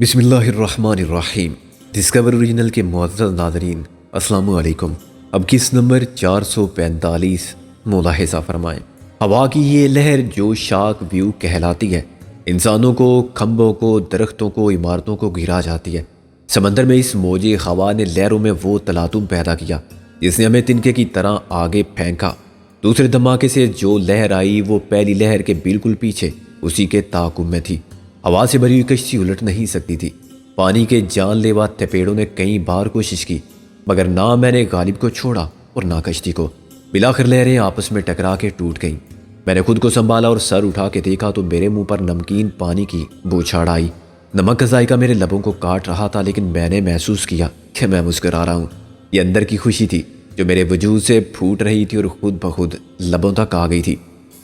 بسم اللہ الرحمن الرحیم۔ ڈسکور اوریجنل کے معزز ناظرین السلام علیکم۔ اب کس نمبر 445 ملاحظہ فرمائیں۔ ہوا کی یہ لہر جو شاک ویو کہلاتی ہے، انسانوں کو، کھمبوں کو، درختوں کو، عمارتوں کو گرا جاتی ہے۔ سمندر میں اس موج ہوا نے لہروں میں وہ تلاطم پیدا کیا جس نے ہمیں تنکے کی طرح آگے پھینکا۔ دوسرے دھماکے سے جو لہر آئی وہ پہلی لہر کے بالکل پیچھے اسی کے تعاقب میں تھی۔ ہوا سے بھری ہوئی کشتی الٹ نہیں سکتی تھی۔ پانی کے جان لیوا تپیڑوں نے کئی بار کوشش کی، مگر نہ میں نے غالب کو چھوڑا اور نہ کشتی کو۔ بلاخر لہریں آپس میں ٹکرا کے ٹوٹ گئیں۔ میں نے خود کو سنبھالا اور سر اٹھا کے دیکھا تو میرے منہ پر نمکین پانی کی بوچھاڑ آئی۔ نمک کا ذائقہ میرے لبوں کو کاٹ رہا تھا، لیکن میں نے محسوس کیا کہ میں مسکرا رہا ہوں۔ یہ اندر کی خوشی تھی جو میرے وجود سے پھوٹ رہی تھی اور خود بخود لبوں تک آ گئی تھی۔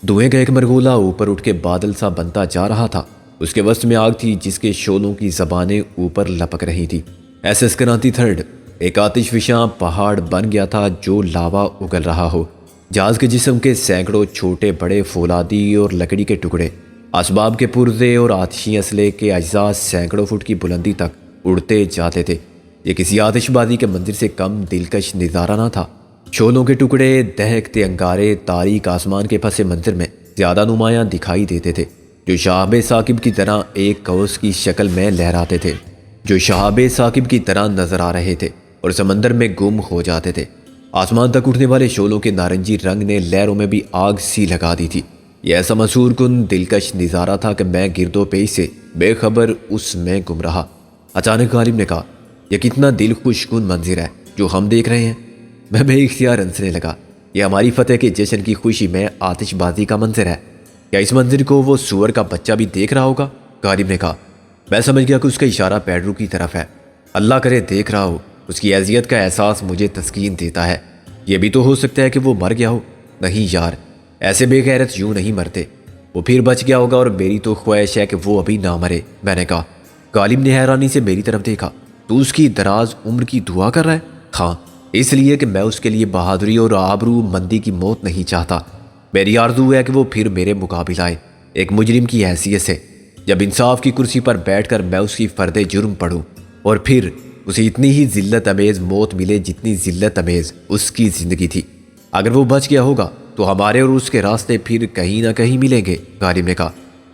دھوئیں کا ایک مرغولا اوپر اٹھ کے بادل سا بنتا جا رہا تھا۔ اس کے وسط میں آگ تھی جس کے شعلوں کی زبانیں اوپر لپک رہی تھی۔ ایس ایس کرانتی تھرڈ ایک آتش فشاں پہاڑ بن گیا تھا جو لاوا اگل رہا ہو۔ جہاز کے جسم کے سینکڑوں چھوٹے بڑے فولادی اور لکڑی کے ٹکڑے، اسباب کے پرزے اور آتشی اسلحے کے اجزاء سینکڑوں فٹ کی بلندی تک اڑتے جاتے تھے۔ یہ کسی آتش بازی کے منظر سے کم دلکش نظارہ نہ تھا۔ شعلوں کے ٹکڑے دہکتے انگارے تاریک آسمان کے پس منظر میں زیادہ نمایاں دکھائی دیتے تھے، جو شہاب ثاقب کی طرح ایک قوس کی شکل میں لہراتے تھے، جو شہاب ثاقب کی طرح نظر آ رہے تھے اور سمندر میں گم ہو جاتے تھے۔ آسمان تک اٹھنے والے شعلوں کے نارنجی رنگ نے لہروں میں بھی آگ سی لگا دی تھی۔ یہ ایسا مسحور کن دلکش نظارہ تھا کہ میں گرد و پیش سے بے خبر اس میں گم رہا۔ اچانک غالب نے کہا، یہ کتنا دل خوش کن منظر ہے جو ہم دیکھ رہے ہیں۔ میں بے اختیار ہنسنے لگا۔ یہ ہماری فتح کے جشن کی خوشی میں آتش بازی کا منظر ہے۔ کیا اس منظر کو وہ سور کا بچہ بھی دیکھ رہا ہوگا؟ غالب نے کہا۔ میں سمجھ گیا کہ اس کا اشارہ پیڈرو کی طرف ہے۔ اللہ کرے دیکھ رہا ہو۔ اس کی اذیت کا احساس مجھے تسکین دیتا ہے۔ یہ بھی تو ہو سکتا ہے کہ وہ مر گیا ہو۔ نہیں یار، ایسے بے غیرت یوں نہیں مرتے۔ وہ پھر بچ گیا ہوگا اور میری تو خواہش ہے کہ وہ ابھی نہ مرے، میں نے کہا۔ غالب نے حیرانی سے میری طرف دیکھا۔ تو اس کی دراز عمر کی دعا کر رہا ہے؟ ہاں، اس لیے کہ میں اس کے لیے بہادری اور آبرو مندی کی موت نہیں چاہتا۔ میری آرزو ہے کہ وہ پھر میرے مقابل آئے، ایک مجرم کی حیثیت سے، جب انصاف کی کرسی پر بیٹھ کر میں اس کی فرد جرم پڑھوں، اور پھر اسے اتنی ہی ذلت امیز موت ملے جتنی ذلت امیز اس کی زندگی تھی۔ اگر وہ بچ گیا ہوگا تو ہمارے اور اس کے راستے پھر کہیں نہ کہیں ملیں گے، غالب نے کہا۔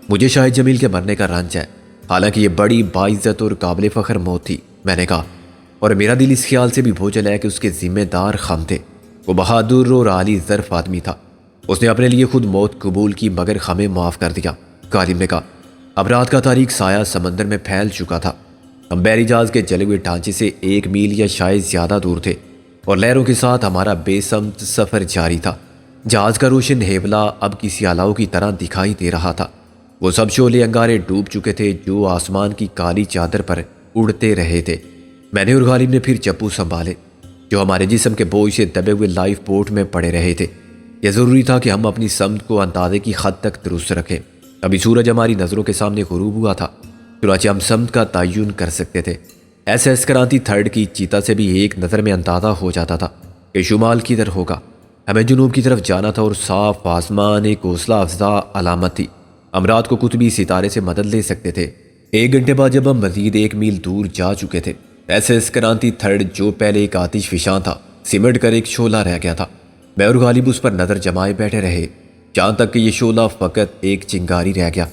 مجھے شاہد جمیل کے مرنے کا رنج ہے، حالانکہ یہ بڑی باعزت اور قابل فخر موت تھی، میں نے کہا، اور میرا دل اس خیال سے بھی بوجھل ہے کہ اس کے ذمہ دار ہم تھے۔ وہ بہادر اور عالی ظرف آدمی تھا۔ اس نے اپنے لیے خود موت قبول کی مگر ہمیں معاف کر دیا، غالب نے کہا۔ اب رات کا تاریک سایہ سمندر میں پھیل چکا تھا۔ ہم بحری جہاز کے جلے ہوئے ڈھانچے سے 1 میل یا شاید زیادہ دور تھے، اور لہروں کے ساتھ ہمارا بے سمت سفر جاری تھا۔ جہاز کا روشن ہیولا اب کسی الاؤ کی طرح دکھائی دے رہا تھا۔ وہ سب شعلے انگارے ڈوب چکے تھے جو آسمان کی کالی چادر پر اڑتے رہے تھے۔ میں نے اور غالب نے پھر چپو سنبھالے جو ہمارے جسم کے بوجھ سے دبے ہوئے لائف بوٹ میں پڑے رہے تھے۔ یہ ضروری تھا کہ ہم اپنی سمت کو اندازے کی حد تک درست رکھیں۔ ابھی سورج ہماری نظروں کے سامنے غروب ہوا تھا، چنانچہ ہم سمت کا تعین کر سکتے تھے۔ ایس ایس کرانتی تھرڈ کی چیتا سے بھی ایک نظر میں اندازہ ہو جاتا تھا کہ شمال کدھر ہوگا۔ ہمیں جنوب کی طرف جانا تھا اور صاف آسمان ایک حوصلہ افزا علامت تھی۔ ہم رات کو قطبی ستارے سے مدد لے سکتے تھے۔ 1 گھنٹے بعد جب ہم مزید 1 میل دور جا چکے تھے، ایس ایس کرانتی تھرڈ جو پہلے ایک آتش فشاں تھا سمٹ کر ایک شعلہ رہ گیا تھا۔ میں اور غالب اس پر نظر جمائے بیٹھے رہے جہاں تک کہ یہ شعلہ فقط ایک چنگاری رہ گیا،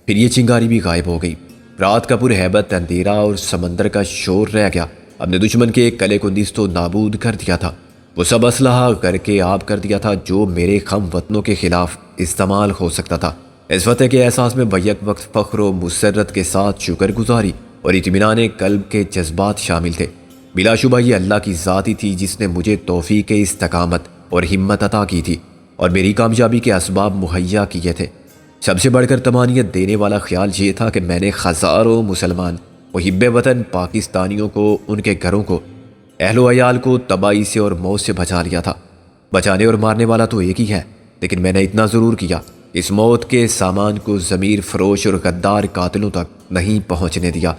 پھر یہ چنگاری بھی غائب ہو گئی۔ رات کا پر ہیبت اندھیرا اور سمندر کا شور رہ گیا۔ ہم نے دشمن کے ایک قلعے کو نیست و نابود کر دیا تھا۔ وہ سب اسلحہ کر کے آب کر دیا تھا جو میرے ہم وطنوں کے خلاف استعمال ہو سکتا تھا۔ اس فتح کے احساس میں بیک وقت فخر و مسرت کے ساتھ شکر گزاری اور اطمینان قلب کے جذبات شامل تھے۔ بلا شبہ یہ اللہ کی ذات ہی تھی جس نے مجھے توفیق استقامت اور ہمت عطا کی تھی اور میری کامیابی کے اسباب مہیا کیے تھے۔ سب سے بڑھ کر طمانینت دینے والا خیال یہ تھا کہ میں نے ہزاروں مسلمان محب وطن پاکستانیوں کو، ان کے گھروں کو، اہل و عیال کو تباہی سے اور موت سے بچا لیا تھا۔ بچانے اور مارنے والا تو ایک ہی ہے، لیکن میں نے اتنا ضرور کیا، اس موت کے سامان کو ضمیر فروش اور غدار قاتلوں تک نہیں پہنچنے دیا۔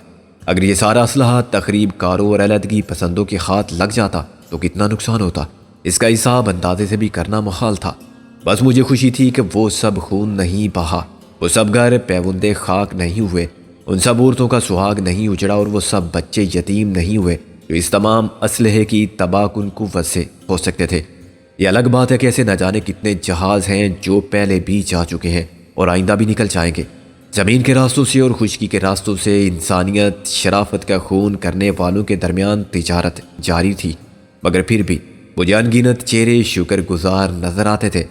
اگر یہ سارا اسلحہ تخریب کاروں اور علیحدگی پسندوں کے ہاتھ لگ جاتا تو کتنا نقصان ہوتا، اس کا حساب اندازے سے بھی کرنا محال تھا۔ بس مجھے خوشی تھی کہ وہ سب خون نہیں بہا، وہ سب گھر پیوندے خاک نہیں ہوئے، ان سب عورتوں کا سہاگ نہیں اجڑا اور وہ سب بچے یتیم نہیں ہوئے جو اس تمام اسلحے کی تباہ کن قوت سے ہو سکتے تھے۔ یہ الگ بات ہے کہ ایسے نہ جانے کتنے جہاز ہیں جو پہلے بھی جا چکے ہیں اور آئندہ بھی نکل جائیں گے۔ زمین کے راستوں سے اور خشکی کے راستوں سے انسانیت شرافت کا خون کرنے والوں کے درمیان تجارت جاری تھی، مگر پھر بھی مجھے ان گنت چہرے شکر گزار نظر آتے تھے،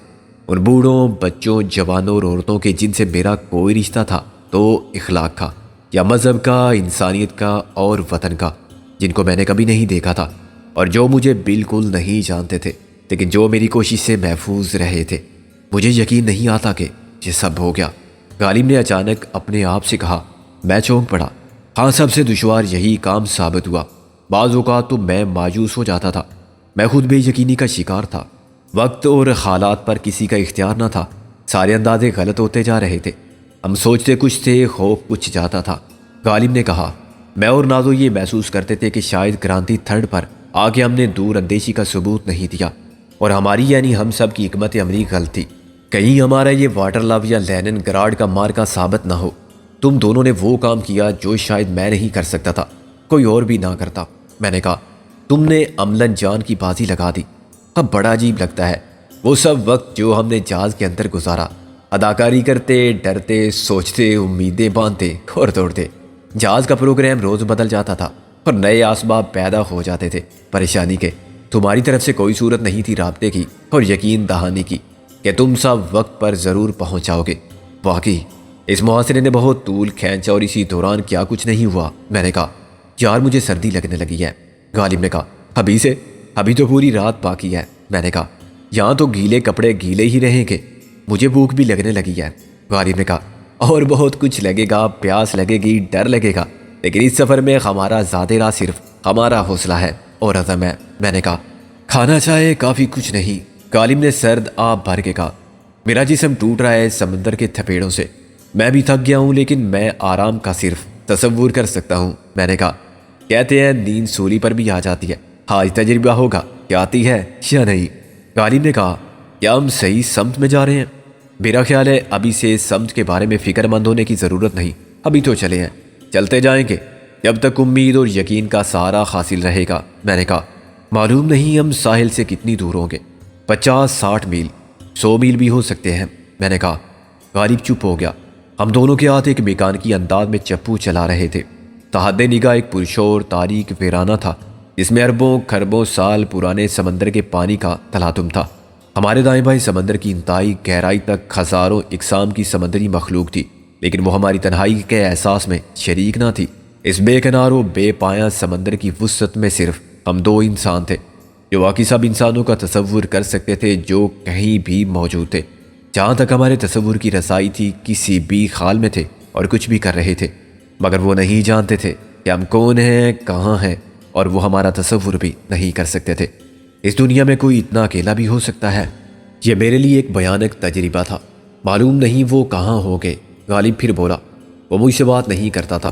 ان بوڑھوں، بچوں، جوانوں اور عورتوں کے جن سے میرا کوئی رشتہ تھا تو اخلاق کا یا مذہب کا، انسانیت کا اور وطن کا، جن کو میں نے کبھی نہیں دیکھا تھا اور جو مجھے بالکل نہیں جانتے تھے، لیکن جو میری کوشش سے محفوظ رہے تھے۔ مجھے یقین نہیں آتا کہ یہ سب ہو گیا۔ غالب نے اچانک اپنے آپ سے کہا۔ میں چونک پڑا۔ ہاں، سب سے دشوار یہی کام ثابت ہوا۔ بعض اوقات تو میں مایوس ہو جاتا تھا، میں خود بے یقینی کا شکار تھا۔ وقت اور حالات پر کسی کا اختیار نہ تھا، سارے اندازے غلط ہوتے جا رہے تھے، ہم سوچتے کچھ تھے، خوف کچھ جاتا تھا۔ غالب نے کہا، میں اور نازو یہ محسوس کرتے تھے کہ شاید کرانتی تھرڈ پر آگے ہم نے دور اندیشی کا ثبوت نہیں دیا اور ہماری یعنی ہم سب کی حکمت عملی غلط تھی۔ کہیں ہمارا یہ واٹر لو یا لینن گراڈ کا مارکا ثابت نہ ہو۔ تم دونوں نے وہ کام کیا جو شاید میں نہیں کر سکتا تھا، کوئی اور بھی نہ کرتا۔ میں نے کہا، تم نے عملاً جان کی بازی لگا دی۔ اب بڑا عجیب لگتا ہے وہ سب وقت جو ہم نے جہاز کے اندر گزارا، اداکاری کرتے، ڈرتے، سوچتے، امیدیں باندھتے اور توڑتے۔ جہاز کا پروگرام روز بدل جاتا تھا اور نئے اسباب پیدا ہو جاتے تھے پریشانی کے۔ تمہاری طرف سے کوئی صورت نہیں تھی رابطے کی اور یقین دہانی کی کہ تم سب وقت پر ضرور پہنچ جاؤ گے۔ واقعی اس محاصرے نے بہت طول کھینچا اور اسی دوران کیا کچھ نہیں ہوا۔ میں نے کہا، یار مجھے سردی لگنے لگی ہے۔ غالب نے کہا، ابھی تو پوری رات باقی ہے۔ میں نے کہا، یہاں تو گیلے کپڑے گیلے ہی رہیں گے۔ مجھے بھوک بھی لگنے لگی ہے۔ غالب نے کہا، اور بہت کچھ لگے گا، پیاس لگے گی، ڈر لگے گا، لیکن اس سفر میں ہمارا زیادہ راہ صرف ہمارا حوصلہ ہے اور عزم ہے۔ میں نے کہا، کھانا چاہے کافی کچھ نہیں۔ غالب نے سرد آب بھر کے کہا، میرا جسم ٹوٹ رہا ہے سمندر کے تھپیڑوں سے، میں بھی تھک گیا ہوں، لیکن میں آرام کا صرف تصور کر سکتا ہوں۔ میں نے کہا، کہتے ہیں نیند سولی پر بھی آ جاتی ہے، آج تجربہ ہوگا کہ آتی ہے یا نہیں۔ غالب نے کہا، کیا ہم صحیح سمت میں جا رہے ہیں؟ میرا خیال ہے ابھی سے سمت کے بارے میں فکر مند ہونے کی ضرورت نہیں، ابھی تو چلے ہیں، چلتے جائیں گے جب تک امید اور یقین کا سہارا حاصل رہے گا۔ میں نے کہا، معلوم نہیں ہم ساحل سے کتنی دور ہوں گے، 50-60 میل، 100 میل بھی ہو سکتے ہیں۔ میں نے کہا۔ غالب چپ ہو گیا۔ ہم دونوں کے ہاتھ ایک میکانیکی انداز میں چپو چلا رہے تھے۔ تحد نگاہ ایک پرشور تاریک ویرانہ تھا جس میں اربوں کھربوں سال پرانے سمندر کے پانی کا تلاطم تھا۔ ہمارے دائیں بائیں سمندر کی انتہائی گہرائی تک ہزاروں اقسام کی سمندری مخلوق تھی، لیکن وہ ہماری تنہائی کے احساس میں شریک نہ تھی۔ اس بے کنار و بے پایاں سمندر کی وسعت میں صرف ہم دو انسان تھے، جو باقی سب انسانوں کا تصور کر سکتے تھے جو کہیں بھی موجود تھے۔ جہاں تک ہمارے تصور کی رسائی تھی کسی بھی حال میں تھے اور کچھ بھی کر رہے تھے، مگر وہ نہیں جانتے تھے کہ ہم کون ہیں، کہاں ہیں، اور وہ ہمارا تصور بھی نہیں کر سکتے تھے۔ اس دنیا میں کوئی اتنا اکیلا بھی ہو سکتا ہے؟ یہ میرے لیے ایک بھیانک تجربہ تھا۔ معلوم نہیں وہ کہاں ہو گئے۔ غالب پھر بولا، وہ مجھ سے بات نہیں کرتا تھا،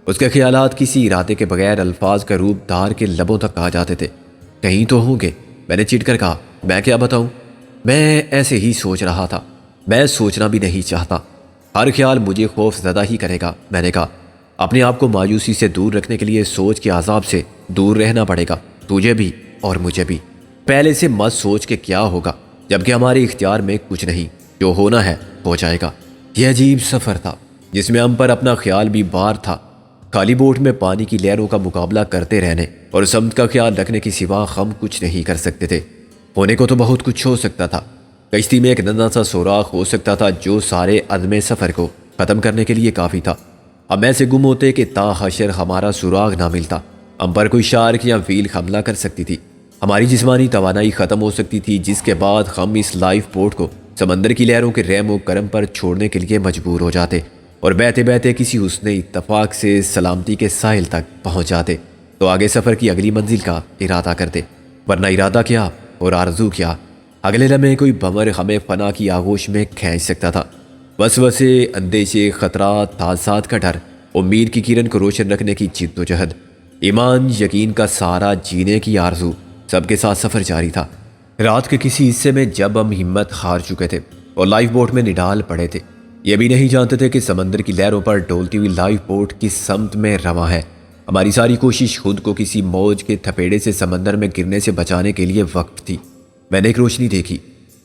اس کے خیالات کسی ارادے کے بغیر الفاظ کا روپ دھار کے لبوں تک آ جاتے تھے۔ کہیں تو ہوں گے۔ میں نے چڑ کر کہا، میں کیا بتاؤں، میں ایسے ہی سوچ رہا تھا، میں سوچنا بھی نہیں چاہتا، ہر خیال مجھے خوف زدہ ہی کرے گا۔ میں نے کہا، اپنے آپ کو مایوسی سے دور رکھنے کے لیے سوچ کے عذاب سے دور رہنا پڑے گا، تجھے بھی اور مجھے بھی۔ پہلے سے مت سوچ کے کیا ہوگا جبکہ ہمارے اختیار میں کچھ نہیں، جو ہونا ہے ہو جائے گا۔ یہ عجیب سفر تھا جس میں ہم پر اپنا خیال بھی بار تھا، خالی بوٹ میں پانی کی لہروں کا مقابلہ کرتے رہنے اور سمت کا خیال رکھنے کے سوا ہم کچھ نہیں کر سکتے تھے۔ ہونے کو تو بہت کچھ ہو سکتا تھا، کشتی میں ایک ننھا سا سوراخ ہو سکتا تھا جو سارے عزم سفر کو ختم کرنے کے لیے کافی تھا۔ ہم ایسے گم ہوتے کہ تا حشر ہمارا سراغ نہ ملتا، ہم پر کوئی شارک یا ویل حملہ کر سکتی تھی، ہماری جسمانی توانائی ختم ہو سکتی تھی، جس کے بعد ہم اس لائف بوٹ کو سمندر کی لہروں کے رحم و کرم پر چھوڑنے کے لیے مجبور ہو جاتے اور بہتے بہتے کسی حسن اتفاق سے سلامتی کے ساحل تک پہنچ جاتے تو آگے سفر کی اگلی منزل کا ارادہ کرتے، ورنہ ارادہ کیا اور آرزو کیا، اگلے لمحے کوئی بمر ہمیں فنا کی آغوش میں کھینچ سکتا تھا۔ وسوسے، اندیشے، خطرات، حادثات کا ڈر، امید کی کرن کو روشن رکھنے کی جد و جہد، ایمان، یقین کا سہارا، جینے کی آرزو، سب کے ساتھ سفر جاری تھا۔ رات کے کسی حصے میں جب ہم ہمت ہار چکے تھے اور لائف بوٹ میں نڈال پڑے تھے، یہ بھی نہیں جانتے تھے کہ سمندر کی لہروں پر ڈولتی ہوئی لائف بوٹ کس سمت میں رواں ہے۔ ہماری ساری کوشش خود کو کسی موج کے تھپیڑے سے سمندر میں گرنے سے بچانے کے لیے وقف تھی۔ میں نے ایک روشنی دیکھی۔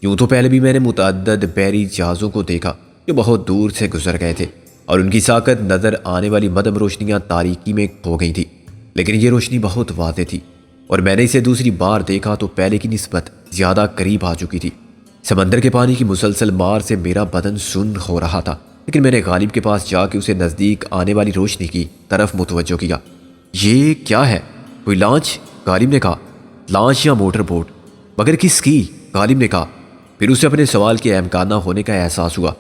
یوں تو پہلے بھی میں نے متعدد بحری جہازوں کو دیکھا جو بہت دور سے گزر گئے تھے اور ان کی ساکت نظر آنے والی مدھم روشنیاں تاریکی میں کھو گئی تھی، لیکن یہ روشنی بہت واضح تھی اور میں نے اسے دوسری بار دیکھا تو پہلے کی نسبت زیادہ قریب آ چکی تھی۔ سمندر کے پانی کی مسلسل مار سے میرا بدن سن ہو رہا تھا، لیکن میں نے غالب کے پاس جا کے اسے نزدیک آنے والی روشنی کی طرف متوجہ کیا۔ یہ کیا ہے؟ کوئی لانچ؟ غالب نے کہا۔ لانچ یا موٹر بوٹ؟ مگر کس کی؟ غالب نے کہا۔ پھر اسے اپنے سوال کے اہم نہ ہونے کا احساس ہوا۔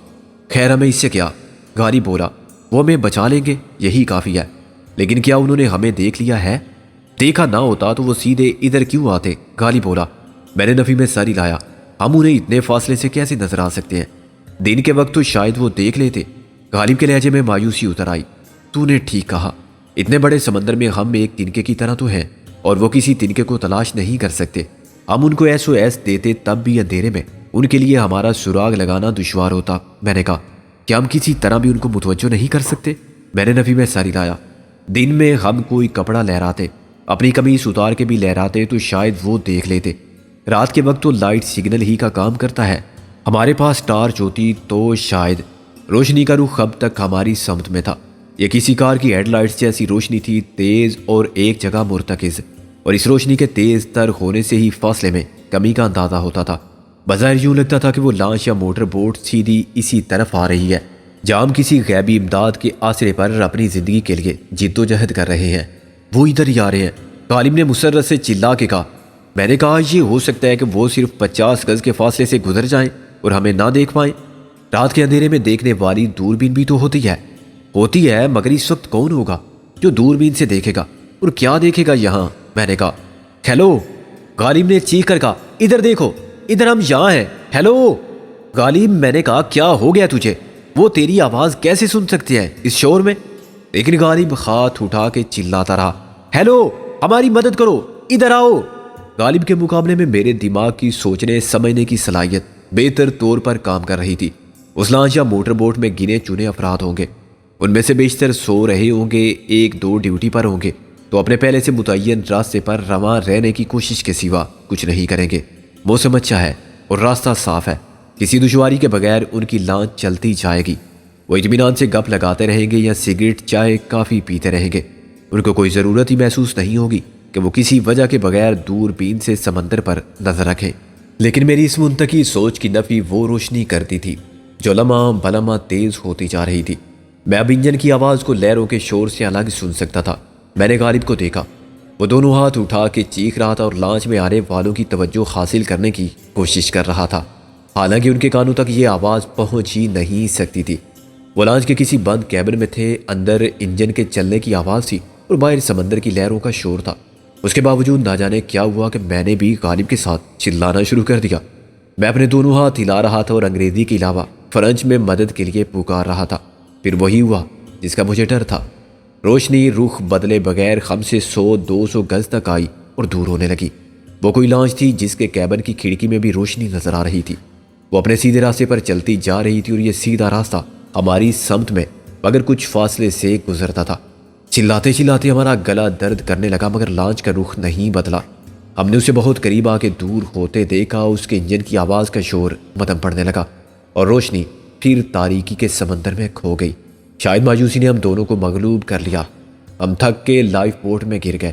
خیر ہمیں اس سے کیا؟ غالب بولا۔ وہ ہمیں بچا لیں گے، یہی کافی ہے۔ لیکن کیا انہوں نے ہمیں دیکھ لیا ہے؟ دیکھا نہ ہوتا تو وہ سیدھے ادھر کیوں آتے؟ غالب بولا۔ میں نے نفی میں سر ہلایا۔ ہم انہیں اتنے فاصلے سے کیسے نظر آ سکتے ہیں؟ دن کے وقت تو شاید وہ دیکھ لیتے۔ غالب کے لہجے میں مایوسی اتر آئی۔ تو نے ٹھیک کہا، اتنے بڑے سمندر میں ہم ایک تنکے کی طرح تو ہیں اور وہ کسی تنکے کو تلاش نہیں کر سکتے۔ ہم ان کو ایسو ایس دیتے تب بھی اندھیرے میں ان کے لیے ہمارا سراغ لگانا دشوار ہوتا۔ میں نے کہا، کیا ہم کسی طرح بھی ان کو متوجہ نہیں کر سکتے؟ میں نے نفی میں سر ہلایا۔ دن میں ہم کوئی کپڑا لہراتے، اپنی قمیص اتار کے بھی لہراتے تو شاید وہ دیکھ لیتے۔ رات کے وقت تو لائٹ سگنل ہی کا کام کرتا ہے۔ ہمارے پاس ٹارچ ہوتی تو شاید۔ روشنی کا رخ اب تک ہماری سمت میں تھا۔ یہ کسی کار کی ہیڈ لائٹس جیسی روشنی تھی، تیز اور ایک جگہ مرتکز، اور اس روشنی کے تیز تر ہونے سے ہی فاصلے میں کمی کا اندازہ ہوتا تھا۔ بظاہر یوں لگتا تھا کہ وہ لانچ یا موٹر بوٹ سیدھی اسی طرف آ رہی ہے، جہاں ہم کسی غیبی امداد کے آسرے پر اپنی زندگی کے لیے جد و جہد کر رہے ہیں۔ وہ ادھر ہی آ رہے ہیں، غالب نے مسرت سے چلا کے کہا۔ میں نے کہا، یہ ہو سکتا ہے کہ وہ صرف 50 گز کے فاصلے سے گزر جائیں اور ہمیں نہ دیکھ پائیں۔ رات کے اندھیرے میں دیکھنے والی دوربین بھی تو ہوتی ہے، مگر اس وقت کون ہوگا جو دوربین سے دیکھے گا؟ اور کیا دیکھے گا یہاں؟ میں نے کہا۔ ہیلو، غالب نے چیخ کر کہا، ادھر دیکھو، ادھر ہم یہاں ہیں، ہیلو۔ غالب، میں نے کہا، کیا ہو گیا تجھے؟ وہ تیری آواز کیسے سن سکتے ہیں اس شور میں؟ لیکن غالب ہاتھ اٹھا کے چلاتا رہا، ہیلو، ہماری مدد کرو، ادھر آؤ۔ غالب کے مقابلے میں میرے دماغ کی سوچنے سمجھنے کی صلاحیت بہتر طور پر کام کر رہی تھی۔ اس لانچ یا موٹر بوٹ میں گنے چنے افراد ہوں گے، ان میں سے بیشتر سو رہے ہوں گے، ایک دو ڈیوٹی پر ہوں گے، تو اپنے پہلے سے متعین راستے پر رواں رہنے کی کوشش کے سوا کچھ نہیں کریں گے۔ موسم اچھا ہے اور راستہ صاف ہے، کسی دشواری کے بغیر ان کی لانچ چلتی جائے گی۔ وہ اطمینان سے گپ لگاتے رہیں گے یا سگریٹ چائے کافی پیتے رہیں گے۔ ان کو کوئی ضرورت ہی محسوس نہیں ہوگی کہ وہ کسی وجہ کے بغیر دوربین سے سمندر پر نظر رکھیں۔ لیکن میری اس منطقی سوچ کی نفی وہ روشنی کرتی تھی جو لمحہ بلمحہ تیز ہوتی جا رہی تھی۔ میں اب انجن کی آواز کو لہروں کے شور سے الگ سن سکتا تھا۔ میں نے غالب کو دیکھا، وہ دونوں ہاتھ اٹھا کے چیخ رہا تھا اور لانچ میں آنے والوں کی توجہ حاصل کرنے کی کوشش کر رہا تھا، حالانکہ ان کے کانوں تک یہ آواز پہنچ ہی نہیں سکتی تھی۔ وہ لانچ کے کسی بند کیبن میں تھے، اندر انجن کے چلنے کی آواز تھی اور باہر سمندر کی لہروں کا شور تھا۔ اس کے باوجود نہ جانے کیا ہوا کہ میں نے بھی غالب کے ساتھ چلانا شروع کر دیا۔ میں اپنے دونوں ہاتھ ہلا رہا تھا اور انگریزی کے علاوہ فرنچ میں مدد کے لیے پکار رہا تھا۔ پھر وہی ہوا جس کا مجھے ڈر تھا۔ روشنی رخ بدلے بغیر ہم سے 100-200 گز تک آئی اور دور ہونے لگی۔ وہ کوئی لانچ تھی جس کے کیبن کی کھڑکی میں بھی روشنی نظر آ رہی تھی۔ وہ اپنے سیدھے راستے پر چلتی جا رہی تھی اور یہ سیدھا راستہ ہماری سمت میں مگر کچھ فاصلے سے گزرتا تھا۔ چلاتے چلاتے ہمارا گلا درد کرنے لگا، مگر لانچ کا رخ نہیں بدلا۔ ہم نے اسے بہت قریب آ کے دور ہوتے دیکھا، اس کے انجن کی آواز کا شور مدھم پڑنے لگا اور روشنی پھر تاریکی کے سمندر میں کھو گئی۔ شاید مایوسی نے ہم دونوں کو مغلوب کر لیا۔ ہم تھک کے لائف بوٹ میں گر گئے۔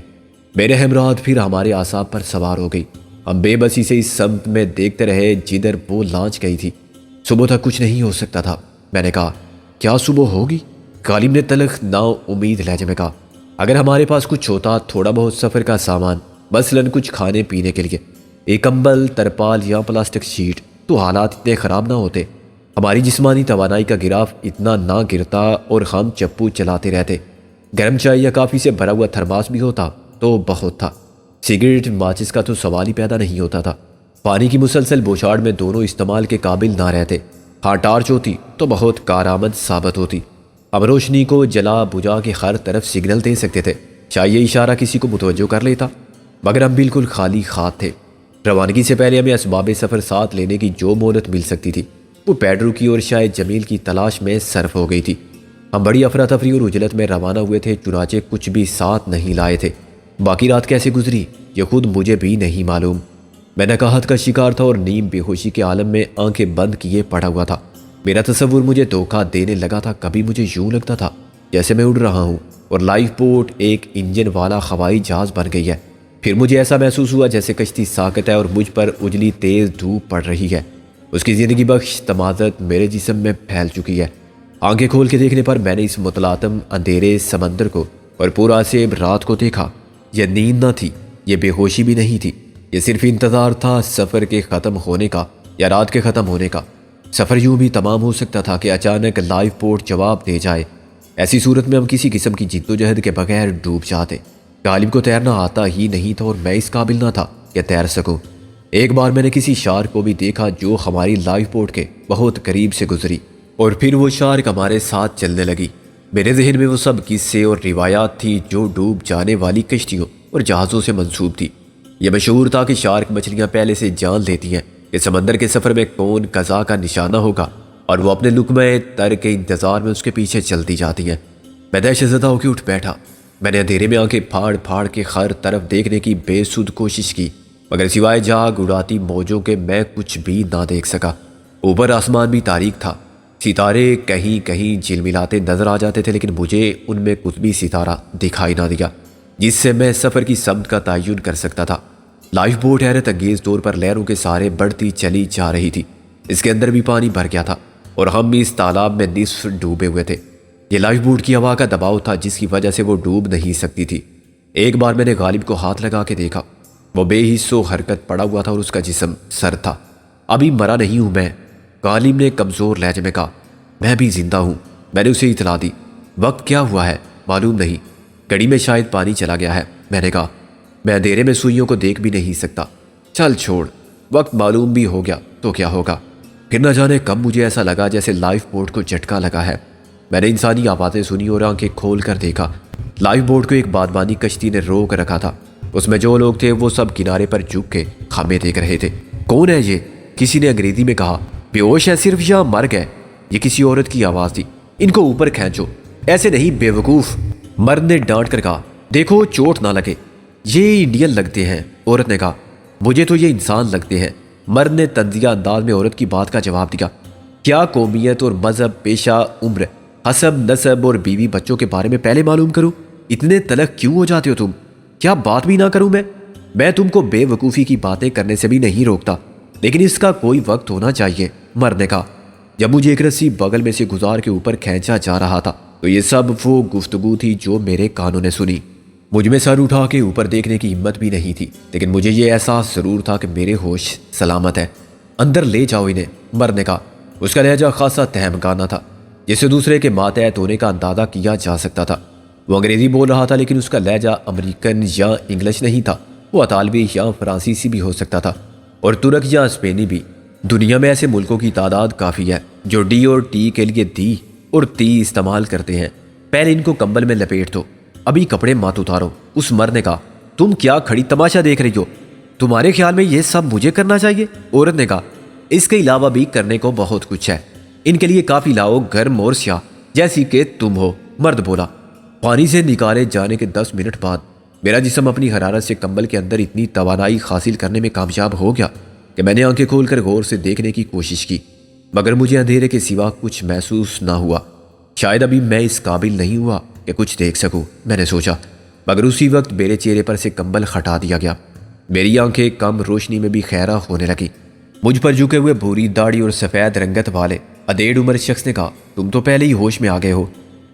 میرے ہمراہ پھر ہمارے اعصاب پر سوار ہو گئی۔ ہم بے بسی سے اس سمت میں دیکھتے رہے جدھر وہ لانچ گئی تھی۔ صبح تک کچھ نہیں ہو سکتا تھا۔ میں نے کہا، کیا صبح ہوگی؟ غالب نے تلخ نا امید لہجے میں کہا، اگر ہمارے پاس کچھ ہوتا، تھوڑا بہت سفر کا سامان، مثلاً کچھ کھانے پینے کے لیے، ایک کمبل، ترپال یا پلاسٹک شیٹ، تو حالات اتنے خراب نہ ہوتے۔ ہماری جسمانی توانائی کا گراف اتنا نہ گرتا اور ہم چپو چلاتے رہتے۔ گرم چائے یا کافی سے بھرا ہوا تھرماس بھی ہوتا تو بہت تھا۔ سگریٹ ماچس کا تو سوال ہی پیدا نہیں ہوتا تھا۔ پانی کی مسلسل بوچھاڑ میں دونوں استعمال کے قابل نہ رہتے۔ ہاں ٹارچ ہوتی تو بہت کارآمد ثابت ہوتی۔ ہم روشنی کو جلا بجھا کے ہر طرف سگنل دے سکتے تھے، چاہے یہ اشارہ کسی کو متوجہ کر لیتا، مگر ہم بالکل خالی ہاتھ تھے۔ روانگی سے پہلے ہمیں اسباب سفر ساتھ لینے کی جو مہلت مل سکتی تھی وہ پیڈرو کی اور شاید جمیل کی تلاش میں صرف ہو گئی تھی۔ ہم بڑی افراتفری اور اجلت میں روانہ ہوئے تھے، چنانچہ کچھ بھی ساتھ نہیں لائے تھے۔ باقی رات کیسے گزری یہ خود مجھے بھی نہیں معلوم۔ میں نکاہت کا شکار تھا اور نیم بے ہوشی کے عالم میں آنکھیں بند کیے پڑا ہوا تھا۔ میرا تصور مجھے دھوکہ دینے لگا تھا۔ کبھی مجھے یوں لگتا تھا جیسے میں اڑ رہا ہوں اور لائف بوٹ ایک انجن والا ہوائی جہاز بن گئی ہے۔ پھر مجھے ایسا محسوس ہوا جیسے کشتی ساکت ہے اور مجھ پر اجلی تیز دھوپ پڑ رہی ہے۔ اس کی زندگی بخش تمازت میرے جسم میں پھیل چکی ہے۔ آنکھیں کھول کے دیکھنے پر میں نے اس متلاطم اندھیرے سمندر کو اور پورا سیب رات کو دیکھا۔ یہ نیند نہ تھی، یہ بے ہوشی بھی نہیں تھی، یہ صرف انتظار تھا سفر کے ختم ہونے کا یا رات کے ختم ہونے کا۔ سفر یوں بھی تمام ہو سکتا تھا کہ اچانک لائف بوٹ جواب دے جائے۔ ایسی صورت میں ہم کسی قسم کی جد و جہد کے بغیر ڈوب جاتے۔ غالب کو تیرنا آتا ہی نہیں تھا اور میں اس قابل نہ تھا کہ تیر سکوں۔ ایک بار میں نے کسی شارک کو بھی دیکھا جو ہماری لائف بوٹ کے بہت قریب سے گزری اور پھر وہ شارک ہمارے ساتھ چلنے لگی۔ میرے ذہن میں وہ سب قصے اور روایات تھی جو ڈوب جانے والی کشتیوں اور جہازوں سے منسوب تھی۔ یہ مشہور تھا کہ شارک مچھلیاں پہلے سے جان لیتی ہیں کہ سمندر کے سفر میں کون قضا کا نشانہ ہوگا اور وہ اپنے لقمہ تر کے انتظار میں اس کے پیچھے چلتی جاتی ہیں۔ میں دہشت زدہ ہو کے اٹھ بیٹھا۔ میں نے اندھیرے میں آنکھیں پھاڑ پھاڑ کے ہر طرف دیکھنے کی بے سود کوشش کی، مگر سوائے جاگ اڑاتی موجوں کے میں کچھ بھی نہ دیکھ سکا۔ اوپر آسمان بھی تاریک تھا، ستارے کہیں کہیں جھلملاتے نظر آ جاتے تھے، لیکن مجھے ان میں کچھ بھی ستارہ دکھائی نہ دیا جس سے میں سفر کی سمت کا تعین کر سکتا تھا۔ لائف بوٹ حیرت انگیز طور پر لہروں کے سہارے بڑھتی چلی جا رہی تھی۔ اس کے اندر بھی پانی بھر گیا تھا اور ہم اس تالاب میں نصف ڈوبے ہوئے تھے۔ یہ لائف بوٹ کی ہوا کا دباؤ تھا جس کی وجہ سے وہ ڈوب نہیں سکتی تھی۔ ایک بار میں نے غالب کو ہاتھ لگا کے دیکھا، وہ بے حس و حرکت پڑا ہوا تھا اور اس کا جسم سر تھا۔ ابھی مرا نہیں ہوں میں، غالب نے کمزور لہجے میں کہا۔ میں بھی زندہ ہوں، میں نے اسے اطلاع دی۔ وقت کیا ہوا ہے معلوم نہیں، گھڑی میں شاید پانی چلا گیا ہے، میں نے کہا۔ میں اندھیرے میں سوئیوں کو دیکھ بھی نہیں سکتا۔ چل چھوڑ، وقت معلوم بھی ہو گیا تو کیا ہوگا۔ پھر نہ جانے کب مجھے ایسا لگا جیسے لائف بوٹ کو جھٹکا لگا ہے۔ میں نے انسانی آوازیں سنی اور آنکھیں کھول کر دیکھا۔ لائف بوٹ کو ایک بادبانی کشتی نے روک رکھا تھا۔ اس میں جو لوگ تھے وہ سب کنارے پر جھک کے خامے دیکھ رہے تھے۔ کون ہے یہ؟ کسی نے انگریزی میں کہا۔ بے ہوش ہے صرف یا مر گئے؟ یہ کسی عورت کی آواز تھی۔ ان کو اوپر کھینچو۔ ایسے نہیں بے وقوف، مرد نے ڈانٹ کر کہا۔ دیکھو چوٹ نہ لگے۔ یہ انڈین لگتے ہیں، عورت نے کہا۔ مجھے تو یہ انسان لگتے ہیں، مرد نے طنزیہ انداز میں عورت کی بات کا جواب دیا۔ کیا قومیت اور مذہب، پیشہ، عمر، حسب، نسب اور بیوی بچوں کے بارے میں پہلے معلوم کروں؟ اتنے تلخ کیوں ہو جاتے ہو تم؟ کیا بات بھی نہ کروں میں تم کو بے وقوفی کی باتیں کرنے سے بھی نہیں روکتا، لیکن اس کا کوئی وقت ہونا چاہیے، مرد نے کہا۔ جب مجھے ایک رسی بغل میں سے گزار کے اوپر کھینچا جا رہا تھا تو یہ سب وہ گفتگو تھی جو میرے کانوں نے سنی۔ مجھ میں سر اٹھا کے اوپر دیکھنے کی ہمت بھی نہیں تھی، لیکن مجھے یہ احساس ضرور تھا کہ میرے ہوش سلامت ہے۔ اندر لے جاؤ انہیں، مرد نے کہا۔ اس کا لہجہ خاصا تہمگانہ تھا جس سے دوسرے کے ماتحت ہونے کا اندازہ کیا جا سکتا تھا۔ وہ انگریزی بول رہا تھا لیکن اس کا لہجہ امریکن یا انگلش نہیں تھا، وہ اطالوی یا فرانسیسی بھی ہو سکتا تھا، اور ترک یا اسپینی بھی۔ دنیا میں ایسے ملکوں کی تعداد کافی ہے جو ڈی اور ٹی کے لیے دی اور تی استعمال کرتے ہیں۔ پہلے ان کو کمبل میں لپیٹ دو، ابھی کپڑے مت اتارو، اس مرد نے کہا۔ تم کیا کھڑی تماشا دیکھ رہی ہو؟ تمہارے خیال میں یہ سب مجھے کرنا چاہیے؟ عورت نے کہا۔ اس کے علاوہ بھی کرنے کو بہت کچھ ہے، ان کے لیے کافی لاؤ گرم اور سیاہ جیسی کہ تم ہو، مرد بولا۔ پانی سے نکالے جانے کے 10 منٹ بعد میرا جسم اپنی حرارت سے کمبل کے اندر اتنی توانائی حاصل کرنے میں کامیاب ہو گیا کہ میں نے آنکھیں کھول کر غور سے دیکھنے کی کوشش کی، مگر مجھے اندھیرے کے سوا کچھ محسوس نہ ہوا۔ شاید ابھی میں اس قابل نہیں ہوا کہ کچھ دیکھ سکوں، میں نے سوچا، مگر اسی وقت میرے چہرے پر سے کمبل ہٹا دیا گیا۔ میری آنکھیں کم روشنی میں بھی خیرہ ہونے لگی۔ مجھ پر جھکے ہوئے بھوری داڑھی اور سفید رنگت والے ادھیڑ عمر شخص نے کہا، تم تو پہلے ہی ہوش میں آ گئے ہو۔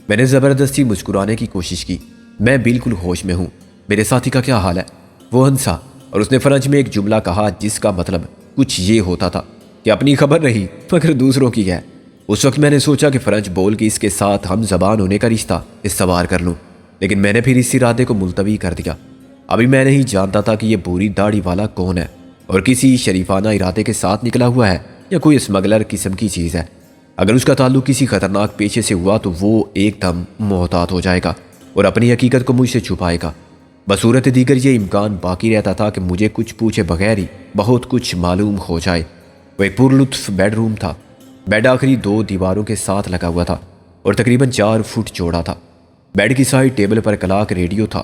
میں نے زبردستی مسکرانے کی کوشش کی۔ میں بالکل ہوش میں ہوں، میرے ساتھی کا کیا حال ہے؟ وہ ہنسا اور اس نے فرانچ میں ایک جملہ کہا جس کا مطلب کچھ یہ ہوتا تھا کہ اپنی خبر نہیں مگر دوسروں کی ہے۔ اس وقت میں نے سوچا کہ فرانچ بول کے اس کے ساتھ ہم زبان ہونے کا رشتہ استوار کر لوں، لیکن میں نے پھر اس ارادے کو ملتوی کر دیا۔ ابھی میں نہیں جانتا تھا کہ یہ بھوری داڑھی والا کون ہے اور کسی شریفانہ ارادے کے ساتھ نکلا ہوا ہے یا کوئی اسمگلر قسم کی چیز ہے۔ اگر اس کا تعلق کسی خطرناک پیشے سے ہوا تو وہ ایک دم محتاط ہو جائے گا اور اپنی حقیقت کو مجھ سے چھپائے گا۔ بصورت دیگر یہ امکان باقی رہتا تھا کہ مجھے کچھ پوچھے بغیر ہی بہت کچھ معلوم ہو جائے۔ وہ ایک پر لطف بیڈ روم تھا۔ بیڈ آخری 2 دیواروں کے ساتھ لگا ہوا تھا اور تقریباً 4 فٹ چوڑا تھا۔ بیڈ کی سائڈ ٹیبل پر کلاک ریڈیو تھا۔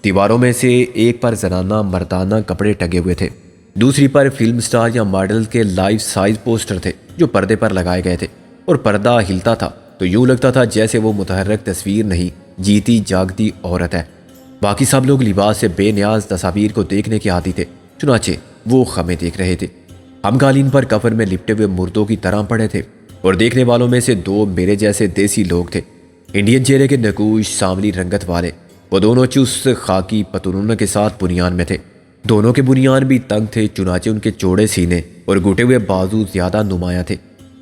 دیواروں میں سے ایک پر زنانہ مردانہ کپڑے ٹنگے ہوئے تھے، دوسری پر فلم سٹار یا ماڈل کے لائف سائز پوسٹر تھے جو پردے پر لگائے گئے تھے، اور پردہ ہلتا تھا تو یوں لگتا تھا جیسے وہ متحرک تصویر نہیں، جیتی جاگتی عورت ہے۔ باقی سب لوگ لباس سے بے نیاز تصاویر کو دیکھنے کے عادی تھے، چنانچہ وہ خمیں دیکھ رہے تھے۔ ہم قالین پر کفن میں لپٹے ہوئے مردوں کی طرح پڑے تھے، اور دیکھنے والوں میں سے 2 میرے جیسے دیسی لوگ تھے، انڈین چہرے کے نقوش سانولی رنگت والے۔ وہ دونوں چست خاکی پتلون کے ساتھ بنیان میں تھے۔ دونوں کے بنیان بھی تنگ تھے، چنانچہ ان کے چوڑے سینے اور گھٹے ہوئے بازو زیادہ نمایاں تھے۔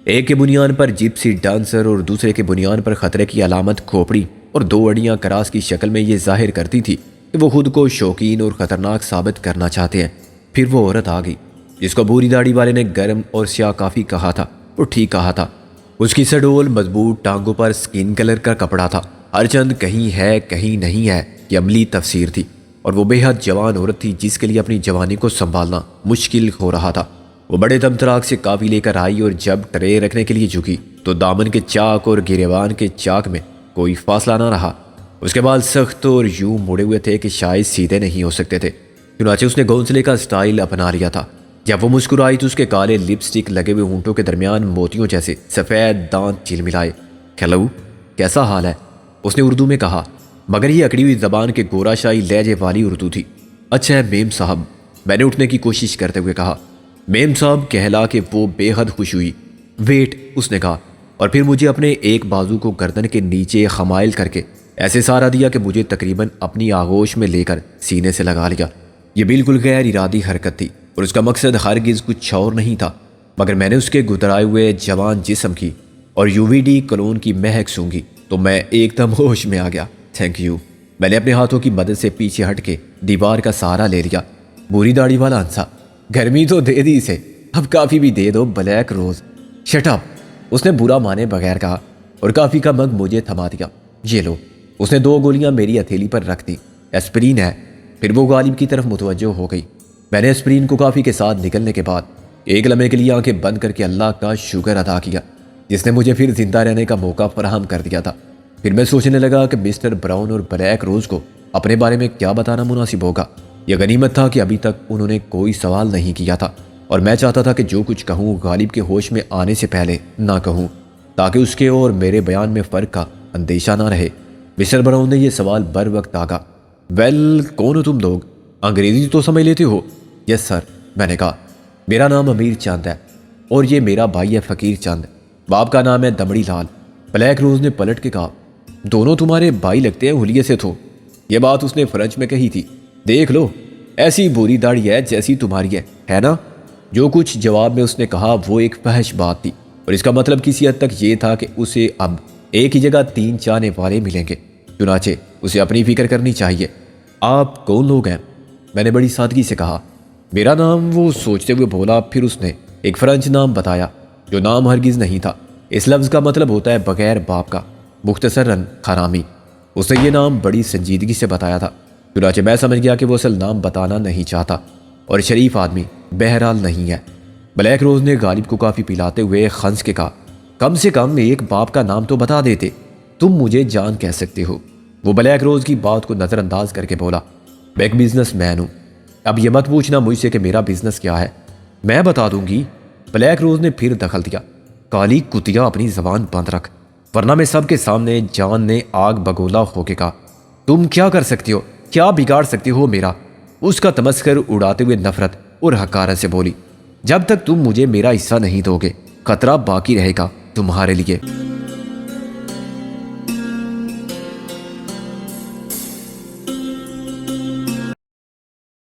ایک کے بنیان پر جپسی ڈانسر اور دوسرے کے بنیان پر خطرے کی علامت کھوپڑی اور 2 اڑیاں کراس کی شکل میں یہ ظاہر کرتی تھی کہ وہ خود کو شوقین اور خطرناک ثابت کرنا چاہتے ہیں۔ پھر وہ عورت آ گئی جس کو بوری داڑھی والے نے گرم اور سیاہ کافی کہا تھا، اور ٹھیک کہا تھا۔ اس کی سڈول مضبوط ٹانگوں پر سکن کلر کا کپڑا تھا، ہر چند کہیں ہے کہیں نہیں ہے یہ عملی تفسیر تھی، اور وہ بے حد جوان عورت تھی جس کے لیے اپنی جوانی کو سنبھالنا مشکل ہو رہا تھا۔ وہ بڑے دم تراک سے کافی لے کر آئی، اور جب ٹرے رکھنے کے لیے جھکی تو دامن کے چاک اور گریبان کے چاک میں کوئی فاصلہ نہ رہا۔ اس کے بال سخت اور یوں مڑے ہوئے تھے کہ شاید سیدھے نہیں ہو سکتے تھے، چنانچہ اس نے گونسلے کا سٹائل اپنا لیا تھا۔ جب وہ مسکرائی تو اس کے کالے لپسٹک لگے ہوئے ہونٹوں کے درمیان موتیوں جیسے سفید دانت چلملائے۔ ہیلو، کیسا حال ہے؟ اس نے اردو میں کہا، مگر یہ اکڑی ہوئی زبان کے گورا شاہی لہجے والی اردو تھی۔ اچھا ہے میم صاحب، میں نے اٹھنے کی کوشش کرتے ہوئے کہا۔ میم صاحب کہلا کہ وہ بے حد خوش ہوئی۔ ویٹ، اس نے کہا، اور پھر مجھے اپنے ایک بازو کو گردن کے نیچے خمائل کر کے ایسے سہارا دیا کہ مجھے تقریباً اپنی آغوش میں لے کر سینے سے لگا لیا۔ یہ بالکل غیر ارادی حرکت تھی، اور اس کا مقصد ہرگز کچھ اور نہیں تھا، مگر میں نے اس کے گدرائے ہوئے جوان جسم کی اور UVD کلون کی مہک سونگھی تو میں ایک دم ہوش میں آ گیا۔ تھینک یو، میں نے اپنے ہاتھوں کی مدد سے پیچھے ہٹ کے دیوار کا سہارا لے لیا۔ بری داڑھی والا ہنسا، گرمی تو دے دی اسے، اب کافی بھی دے دو بلیک روز۔ شٹ اپ، اس نے برا مانے بغیر کہا، اور کافی کا مگ مجھے تھما دیا۔ یہ لو، اس نے 2 گولیاں میری ہتھیلی پر رکھ دی۔ ایسپرین ہے۔ پھر وہ غالب کی طرف متوجہ ہو گئی۔ میں نے ایسپرین کو کافی کے ساتھ نکلنے کے بعد ایک لمحے کے لیے آنکھیں بند کر کے اللہ کا شکر ادا کیا جس نے مجھے پھر زندہ رہنے کا موقع فراہم کر دیا تھا۔ پھر میں سوچنے لگا کہ مسٹر براؤن اور بلیک روز کو اپنے بارے میں کیا بتانا مناسب ہوگا۔ یہ غنیمت تھا کہ ابھی تک انہوں نے کوئی سوال نہیں کیا تھا، اور میں چاہتا تھا کہ جو کچھ کہوں غالب کے ہوش میں آنے سے پہلے نہ کہوں، تاکہ اس کے اور میرے بیان میں فرق کا اندیشہ نہ رہے۔ مسٹر براؤن نے یہ سوال بر وقت داغا۔ ویل، کون ہو تم لوگ؟ انگریزی تو سمجھ لیتے ہو؟ یس سر، میں نے کہا۔ میرا نام امیر چند ہے، اور یہ میرا بھائی ہے فقیر چند، باپ کا نام ہے دمڑی لال۔ بلیک روز نے پلٹ کے کہا، دونوں تمہارے بھائی لگتے ہیں حلیے سے تو۔ یہ بات اس نے فرنچ میں کہی تھی۔ دیکھ لو، ایسی بری داڑھی ہے جیسی تمہاری ہے نا؟ جو کچھ جواب میں اس نے کہا وہ ایک فحش بات تھی، اور اس کا مطلب کسی حد تک یہ تھا کہ اسے اب ایک ہی جگہ 3 چاہنے والے ملیں گے، چنانچہ اسے اپنی فکر کرنی چاہیے۔ آپ کون لوگ ہیں؟ میں نے بڑی سادگی سے کہا۔ میرا نام، وہ سوچتے ہوئے بولا۔ پھر اس نے ایک فرنچ نام بتایا جو نام ہرگز نہیں تھا۔ اس لفظ کا مطلب ہوتا ہے بغیر باپ کا، مختصراً حرامی۔ اس نے یہ نام بڑی سنجیدگی سے بتایا تھا، چنانچہ میں سمجھ گیا کہ وہ اصل نام بتانا نہیں چاہتا، اور شریف آدمی بہرحال نہیں ہے۔ بلیک روز نے غالب کو کافی پلاتے ہوئے خنس کے کہا، کم سے کم ایک باپ کا نام تو بتا دیتے، تم مجھے جان کہہ سکتے ہو۔ وہ بلیک روز کی بات کو نظر انداز کر کے بولا، میں ایک بزنس مین ہوں۔ اب یہ مت پوچھنا مجھ سے کہ میرا بزنس کیا ہے، میں بتا دوں گی۔ بلیک روز نے پھر دخل دیا، کالی کتیا اپنی زبان بند رکھ، ورنہ میں سب کے سامنے۔ جان نے آگ بگولا ہو کے کہا، تم کیا کر سکتے ہو، کیا بگاڑ سکتے ہو میرا؟ اس کا تمسخر اڑاتے ہوئے نفرت اور حقارت سے بولی، جب تک تم مجھے میرا حصہ نہیں دو گے خطرہ باقی رہے گا تمہارے لیے۔